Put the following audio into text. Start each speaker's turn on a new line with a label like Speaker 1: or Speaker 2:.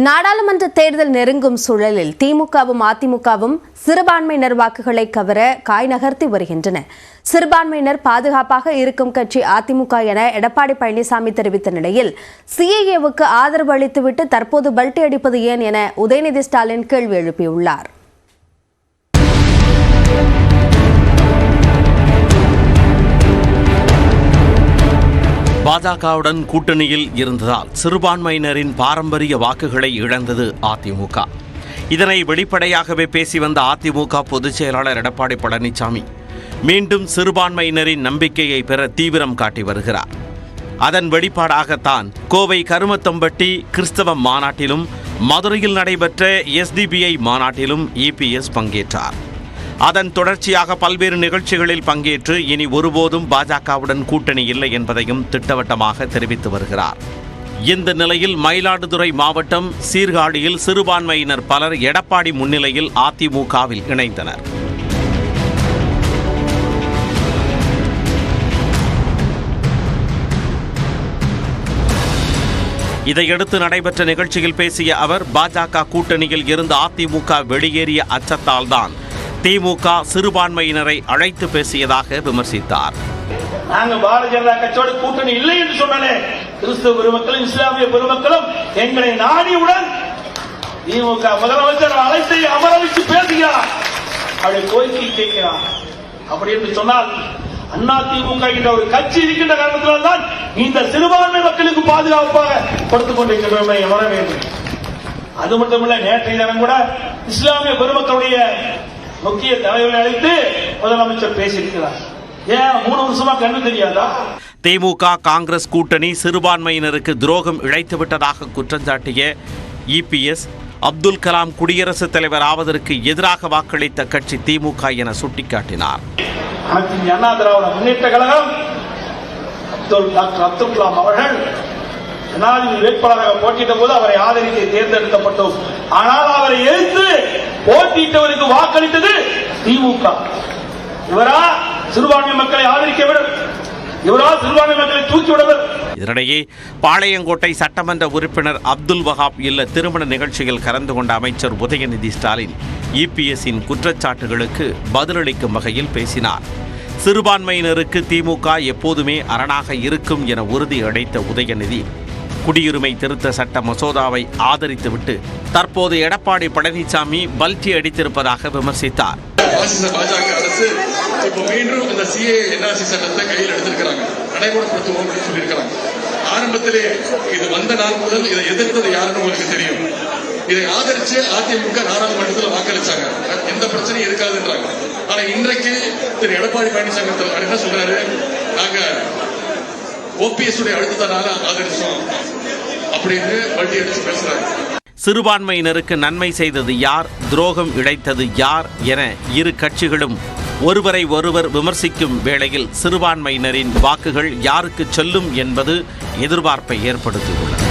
Speaker 1: நாடாளுமன்ற தேர்தல் நெருங்கும் சூழலில் திமுகவும் அதிமுகவும் சிறுபான்மையினர் வாக்குகளை கவர காய் நகர்த்தி வருகின்றன. சிறுபான்மையினர் பாதுகாப்பாக இருக்கும் கட்சி அதிமுக என எடப்பாடி பழனிசாமி தெரிவித்த நிலையில் சிஏஏவுக்கு ஆதரவு அளித்துவிட்டு தற்போது பல்டி அடிப்பது ஏன் என உதயநிதி ஸ்டாலின் கேள்வி எழுப்பியுள்ளார்.
Speaker 2: பாஜகவுடன் கூட்டணியில் இருந்ததால் சிறுபான்மையினரின் பாரம்பரிய வாக்குகளை இழந்தது அதிமுக. இதனை வெளிப்படையாகவே பேசி வந்த அதிமுக பொதுச் செயலாளர் எடப்பாடி பழனிசாமி மீண்டும் சிறுபான்மையினரின் நம்பிக்கையை பெற தீவிரம் காட்டி வருகிறார். அதன் வெளிப்பாடாகத்தான் கோவை கருமத்தம்பட்டி கிறிஸ்தவ மாநாட்டிலும் மதுரையில் நடைபெற்ற SDPI மாநாட்டிலும் EPS பங்கேற்றார். அதன் தொடர்ச்சியாக பல்வேறு நிகழ்ச்சிகளில் பங்கேற்று இனி ஒருபோதும் பாஜகவுடன் கூட்டணி இல்லை என்பதையும் திட்டவட்டமாக தெரிவித்து வருகிறார். இந்த நிலையில் மயிலாடுதுறை மாவட்டம் சீர்காழியில் சிறுபான்மையினர் பலர் எடப்பாடி முன்னிலையில் அதிமுகவில் இணைந்தனர். இதையடுத்து நடைபெற்ற நிகழ்ச்சியில் பேசிய அவர், பாஜக கூட்டணியில் இருந்து அதிமுக வெளியேறிய அச்சத்தால்தான் திமுக சிறுபான்மையினரை அழைத்து பேசியதாக விமர்சித்தார்.
Speaker 3: நாங்கள் பாரதிய ஜனதா கட்சியோடு கூட்டணி இல்லை என்று சொன்னாலே கிறிஸ்தவ பெருமக்களும் இஸ்லாமிய பெருமக்களும் எங்களை நாடியுடன் திமுக முதலமைச்சர் அழைத்து அமர வைத்து பேசுகிறார், அவருடைய கோரிக்கை கேட்கிறார். அப்படி என்று சொன்னால் அதிமுக என்ற ஒரு கட்சி இருக்கின்ற காரணத்தினால்தான் இந்த சிறுபான்மை மக்களுக்கு பாதுகாப்பாக கொடுத்துக் கொண்டிருக்கிறோம் வர வேண்டும். அது மட்டுமல்ல, நேற்றைய தினம் கூட இஸ்லாமிய பெருமக்களுடைய முக்கிய தலைவர்களை அழைத்து முதலமைச்சர் பேசியிருக்கிறார். ஏன் 3 வருஷமா கண்ணு தெரியாதா?
Speaker 2: திமுக காங்கிரஸ் கூட்டணி சிறுபான்மையினருக்கு துரோகம் இழைத்துவிட்டதாக குற்றம் சாட்டிய EPS, அப்துல் கலாம் குடியரசுத் தலைவர் ஆவதற்கு எதிராக வாக்களித்த கட்சி திமுக என சுட்டிக்காட்டினார்.
Speaker 3: அண்ணா திராவிட முன்னேற்ற கழகம் டாக்டர் அப்துல் கலாம் அவர்கள் ஜனாதிபதி வேட்பாளராக போட்டியிட்ட போது அவரை ஆதரித்து தேர்ந்தெடுக்கப்பட்டோம். ஆனால் அவரை எதிர்த்து போட்டியிட்டவருக்கு வாக்களித்தது திமுக. இவரா சிறுபான்மை மக்களை ஆதரிக்கவர், இவரா சிறுபான்மை மக்களை தூக்கிவிடவர்.
Speaker 2: இதனிடையே பாளையங்கோட்டை சட்டமன்ற உறுப்பினர் அப்துல் வஹாப் இல்ல திருமண நிகழ்ச்சியில் கலந்து கொண்ட அமைச்சர் உதயநிதி ஸ்டாலின் EPSஇன் குற்றச்சாட்டுகளுக்கு பதிலளிக்கும் வகையில் பேசினார். சிறுபான்மையினருக்கு திமுக எப்போதுமே அரணாக இருக்கும் என உறுதி அளித்த உதயநிதி குடியுரிமை திருத்த சட்ட மசோதாவை ஆதரித்துவிட்டு தற்போது எடப்பாடி பழனிசாமி பல்டி அடித்திருப்பதாக விமர்சித்தார்.
Speaker 4: பாஜக அரசு இப்போ மீண்டும் இந்த CA/NRC சட்டத்தை கையில் எடுத்திருக்கிறாங்க, நடைமுறைப்படுத்துவோம் சொல்லியிருக்கிறாங்க. ஆரம்பத்திலே இது வந்த நாள் முதல் இதை எதிர்த்தது யாருன்னு உங்களுக்கு தெரியும். இதை ஆதரிச்சு அதிமுக நாடாளுமன்றத்தில் வாக்களிச்சாங்க, எந்த பிரச்சனையும் இருக்காதுன்றாங்க. ஆனா இன்றைக்கு திரு எடப்பாடி பழனிசாமி என்ன சொல்றாரு, நாங்க OPS உடைய அழுத்தத்தினால ஆதரிச்சோம் அப்படின்னு பல்டி அடிச்சு பேசுறாங்க.
Speaker 2: சிறுபான்மையினருக்கு நன்மை செய்தது யார், துரோகம் இழைத்தது யார் என இரு கட்சிகளும் ஒருவரை ஒருவர் விமர்சிக்கும் வேளையில் சிறுபான்மையினரின் வாக்குகள் யாருக்கு செல்லும் என்பது எதிர்பார்ப்பை ஏற்படுத்தியுள்ளது.